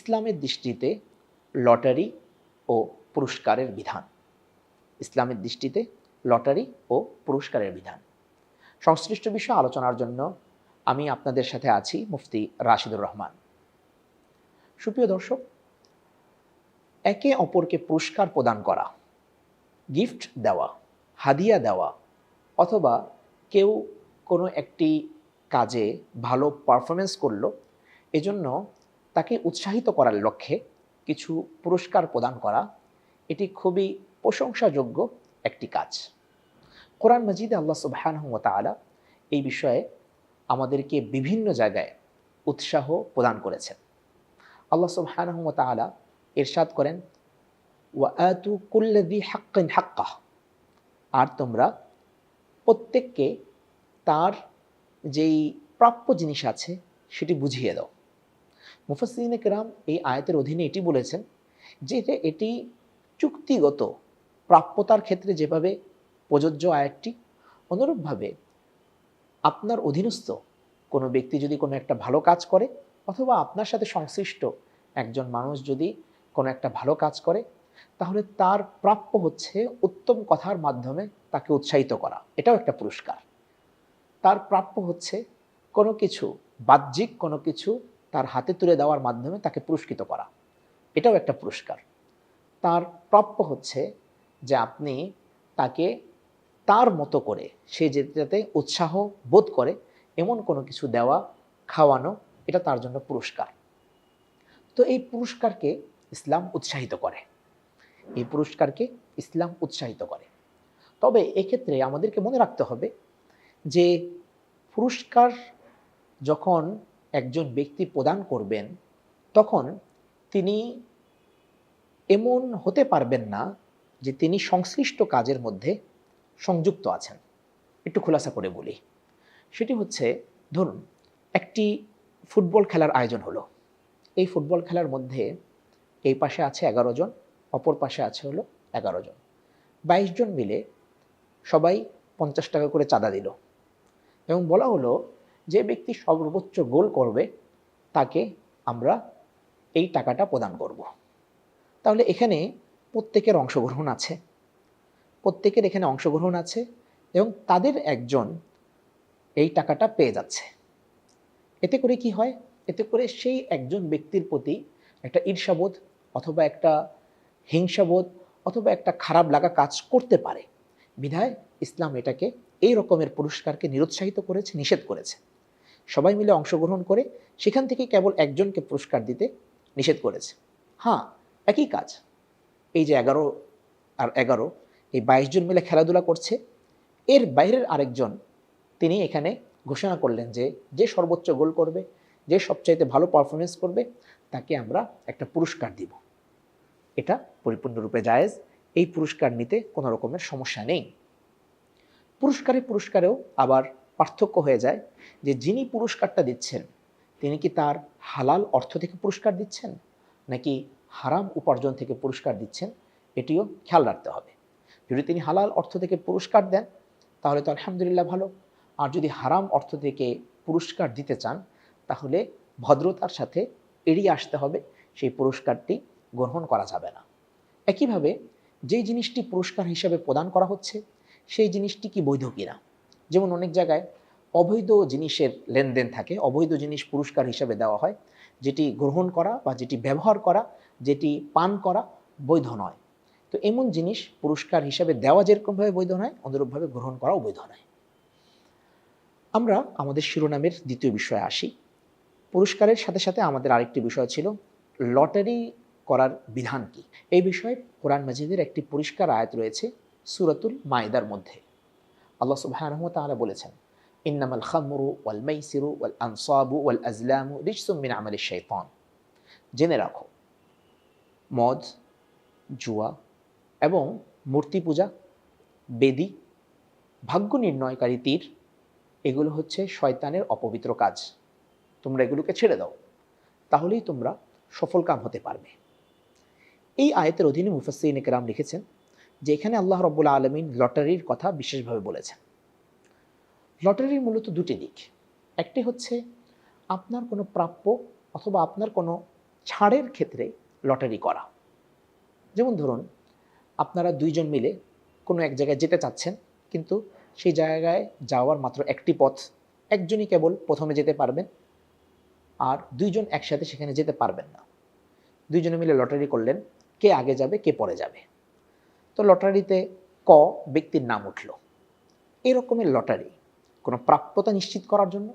ইসলামের দৃষ্টিতে লটারি ও পুরস্কারের বিধান। ইসলামের দৃষ্টিতে লটারি ও পুরস্কারের বিধান সংশ্লিষ্ট বিষয় আলোচনার জন্য আমি আপনাদের সাথে আছি মুফতি রাশিদুর রহমান। সুপ্রিয় দর্শক, একে অপরকে পুরস্কার প্রদান করা, গিফট দেওয়া, হাদিয়া দেওয়া, অথবা কেউ কোনো একটি কাজে ভালো পারফরমেন্স করলো, এজন্য তাকে উৎসাহিত করার লক্ষ্যে কিছু পুরস্কার প্রদান করা, এটি খুবই প্রশংসাযোগ্য একটি কাজ। কোরআন মাজিদে আল্লাহ সুবহানাহু ওয়া তাআলা এই বিষয়ে আমাদেরকে বিভিন্ন জায়গায় উৎসাহ প্রদান করেছেন। আল্লাহ সুবহানাহু ওয়া তাআলা ইরশাদ করেন, ওয়া আতু কুল্লা যী হাক্কিন হাক্কাহ, আর তোমরা প্রত্যেককে তার যেই প্রাপ্য জিনিস আছে সেটি বুঝিয়ে দাও। মুফাসসিরিনে কেরাম এই আয়াতের অধীনে এটি বলেছেন যে এটি চুক্তিগত প্রাপ্যতার ক্ষেত্রে যেভাবে প্রযোজ্য আয়াতটি, অনুরূপভাবে আপনার অধীনস্থ কোনো ব্যক্তি যদি কোনো একটা ভালো কাজ করে, অথবা আপনার সাথে সংশ্লিষ্ট একজন মানুষ যদি কোনো একটা ভালো কাজ করে, তাহলে তার প্রাপ্য হচ্ছে উত্তম কথার মাধ্যমে তাকে উৎসাহিত করা, এটাও একটা পুরস্কার। তার প্রাপ্য হচ্ছে কোনো কিছু বাহ্যিক কোনো কিছু তার হাতে তুলে দেওয়ার মাধ্যমে তাকে পুরস্কৃত করা, এটাও একটা পুরস্কার। তার প্রাপ্য হচ্ছে যে আপনি তাকে তার মতো করে সে যেটাতে উৎসাহ বোধ করে এমন কোনো কিছু দেওয়া, খাওয়ানো, এটা তার জন্য পুরস্কার। তো এই পুরস্কারকে ইসলাম উৎসাহিত করে, এই পুরস্কারকে ইসলাম উৎসাহিত করে। তবে এক্ষেত্রে আমাদেরকে মনে রাখতে হবে যে পুরস্কার যখন একজন ব্যক্তি প্রদান করবেন, তখন তিনি এমন হতে পারবেন না যে তিনি সংশ্লিষ্ট কাজের মধ্যে সংযুক্ত আছেন। একটু খোলাসা করে বলি, সেটি হচ্ছে, ধরুন একটি ফুটবল খেলার আয়োজন হলো। এই ফুটবল খেলার মধ্যে এই পাশে আছে 11 জন, অপর পাশে আছে হলো 11 জন, 22 জন মিলে সবাই 50 টাকা করে চাঁদা দিল এবং বলা হলো যে ব্যক্তি সর্বোচ্চ গোল করবে তাকে আমরা এই টাকাটা প্রদান করব। তাহলে এখানে প্রত্যেকের অংশগ্রহণ আছে, প্রত্যেকের এখানে অংশগ্রহণ আছে এবং তাদের একজন এই টাকাটা পেয়ে যাচ্ছে। এতে করে কি হয়? এতে করে সেই একজন ব্যক্তির প্রতি একটা ঈর্ষাবোধ, অথবা একটা হিংসাবোধ, অথবা একটা খারাপ লাগা কাজ করতে পারে। বিধায় ইসলাম এটাকে এই রকমের পুরস্কারকে নিরুৎসাহিত করেছে, নিষেধ করেছে। সবাই মিলে অংশগ্রহণ করে সেখান থেকে কেবল একজনকে পুরস্কার দিতে নিষেধ করেছে। হ্যাঁ, একই কাজ, এই যে 11 আর 11, এই 22 জন মিলে খেলাধুলা করছে, এর বাইরের আরেকজন তিনি এখানে ঘোষণা করলেন যে যে সর্বোচ্চ গোল করবে, যে সবচাইতে ভালো পারফরমেন্স করবে, তাকে আমরা একটা পুরস্কার দিব। এটা পরিপূর্ণরূপে জায়েজ, এই পুরস্কার নিতে কোনো রকমের সমস্যা নেই। পুরস্কারেও আবার পার্থক্য হয়ে যায় যে যিনি পুরস্কারটা দিচ্ছেন তিনি কি তার হালাল অর্থ থেকে পুরস্কার দিচ্ছেন নাকি হারাম উপার্জন থেকে পুরস্কার দিচ্ছেন, এটিও খেয়াল রাখতে হবে। যদি তিনি হালাল অর্থ থেকে পুরস্কার দেন তাহলে তো আলহামদুলিল্লাহ ভালো, আর যদি হারাম অর্থ থেকে পুরস্কার দিতে চান তাহলে ভদ্রতার সাথে এড়িয়ে আসতে হবে, সেই পুরস্কারটি গ্রহণ করা যাবে না। একইভাবে যেই জিনিসটি পুরস্কার হিসাবে প্রদান করা হচ্ছে সেই জিনিসটি কি বৈধ কিনা, যেমন অনেক জায়গায় অবৈধ জিনিসের লেনদেন থাকে, অবৈধ জিনিস পুরস্কার হিসাবে দেওয়া হয়, যেটি গ্রহণ করা বা যেটি ব্যবহার করা, যেটি পান করা বৈধ নয়। তো এমন জিনিস পুরস্কার হিসাবে দেওয়া যেরকমভাবে বৈধ নয়, অনুরূপভাবে গ্রহণ করাও বৈধ নয়। আমরা আমাদের শিরোনামের দ্বিতীয় বিষয়ে আসি। পুরস্কারের সাথে সাথে আমাদের আরেকটি বিষয় ছিল লটারি করার বিধান কি। এই বিষয়ে কোরআন মাজিদের একটি পরিষ্কার আয়াত রয়েছে সূরাতুল মাইদার মধ্যে। আল্লাহ সুবহানাহু ওয়া তাআলা বলেছেন, ইন্নামাল খামরু ওয়াল মাইসিরু ওয়াল আনসাবু ওয়াল আজলামু রিজসুম মিন আমালিশ শাইতান। জেনে রাখো, মদ, জুয়া এবং মূর্তি পূজা, বেদী, ভাগ্য নির্ণয়কারী তীর, এগুলো হচ্ছে শয়তানের অপবিত্র কাজ। তোমরা এগুলোকে ছেড়ে দাও, তাহলেই তোমরা সফল কাম হতে পারবে। এই আয়াতের অধীনে মুফাসসিরিনে কেরাম লিখেছেন যে এখানে আল্লাহ রাব্বুল আলামিন লটারির কথা বিশেষভাবে বলেছেন। লটারির মূলত দুটি দিক। একটি হচ্ছে আপনার কোনো প্রাপ্য অথবা আপনার কোনো ছাড়ের ক্ষেত্রে লটারি করা। যেমন ধরুন, আপনারা দুইজন মিলে কোনো এক জায়গায় যেতে চাচ্ছেন, কিন্তু সেই জায়গায় যাওয়ার মাত্র একটি পথ, একজনই কেবল প্রথমে যেতে পারবেন, আর দুইজন একসাথে সেখানে যেতে পারবেন না। দুইজনে মিলে লটারি করলেন, কে আগে যাবে কে পরে যাবে। তো লটারিতে ক ব্যক্তির নাম উঠল। এরকমের লটারি কোনো প্রাপ্যতা নিশ্চিত করার জন্য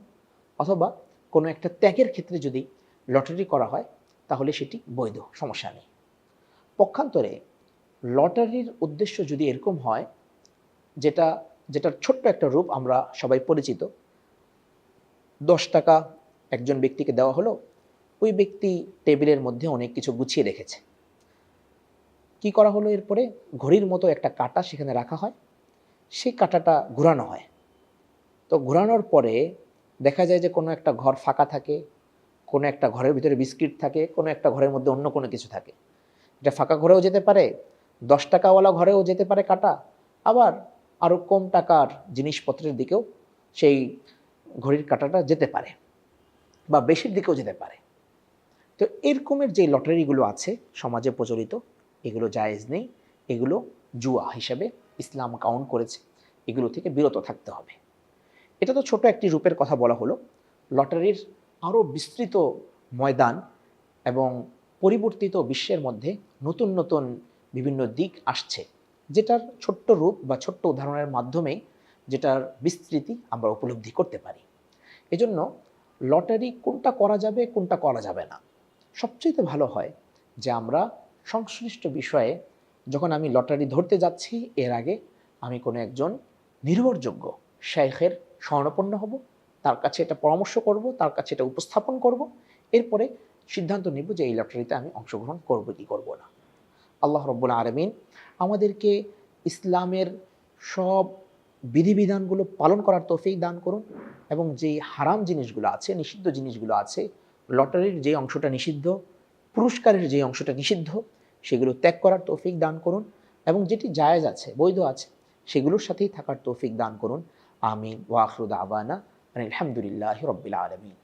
অথবা কোনো একটা ত্যাগের ক্ষেত্রে যদি লটারি করা হয় তাহলে সেটি বৈধ, সমস্যা নেই। পক্ষান্তরে লটারির উদ্দেশ্য যদি এরকম হয়, যেটার ছোট্ট একটা রূপ আমরা সবাই পরিচিত, 10 টাকা একজন ব্যক্তিকে দেওয়া হলো, ওই ব্যক্তি টেবিলের মধ্যে অনেক কিছু গুছিয়ে রেখেছে। কি করা হলো এরপরে, ঘড়ির মতো একটা কাঁটা সেখানে রাখা হয়, সেই কাঁটাটা ঘোরানো হয়। তো ঘোরানোর পরে দেখা যায় যে কোনো একটা ঘর ফাঁকা থাকে, কোনো একটা ঘরের ভিতরে বিস্কিট থাকে, কোনো একটা ঘরের মধ্যে অন্য কোনো কিছু থাকে। এটা ফাঁকা ঘরেও যেতে পারে, 10 টাকাওয়ালা ঘরেও যেতে পারে কাঁটা, আবার আরও কম টাকার জিনিসপত্রের দিকেও সেই ঘড়ির কাঁটাটা যেতে পারে, বা বেশির দিকেও যেতে পারে। তো এরকমের যে লটারিগুলো আছে সমাজে প্রচলিত, এগুলো জায়েজ নেই, এগুলো জুয়া হিসাবে ইসলাম কাউন্ট করেছে, এগুলো থেকে বিরত থাকতে হবে। এটা তো ছোট একটি রূপের কথা বলা হলো। লটারির আরও বিস্তৃত ময়দান এবং পরিবর্তিত বিশ্বের মধ্যে নতুন নতুন বিভিন্ন দিক আসছে, যেটার ছোট্ট রূপ বা ছোট্ট উদাহরণের মাধ্যমেই যেটার বিস্তৃতি আমরা উপলব্ধি করতে পারি। এজন্য লটারি কোনটা করা যাবে কোনটা করা যাবে না, সবচেয়ে ভালো হয় যে আমরা সংশ্লিষ্ট বিষয়ে যখন আমি লটারি ধরতে যাচ্ছি এর আগে আমি কোনো একজন নির্ভরযোগ্য শাইখের শরণাপন্ন হব, তার কাছে এটা পরামর্শ করব, তার কাছে এটা উপস্থাপন করব, এরপরে সিদ্ধান্ত নেব যে এই লটারিতে আমি অংশগ্রহণ করব কি করব না। আল্লাহ রব্বুল আলামিন আমাদেরকে ইসলামের সব বিধিবিধানগুলো পালন করার তৌফিক দান করুন, এবং যেই হারাম জিনিসগুলো আছে, নিষিদ্ধ জিনিসগুলো আছে, লটারির যে অংশটা নিষিদ্ধ, পুরস্কারের যে অংশটা নিষিদ্ধ, সেগুলো ত্যাগ করার তৌফিক দান করুন, এবং যেটি জায়েজ আছে, বৈধ আছে, সেগুলোর সাথেই থাকার তৌফিক দান করুন। আমিন। ওয়া আখিরু দাওয়ানা আলহামদুলিল্লাহি রাব্বিল আলামিন।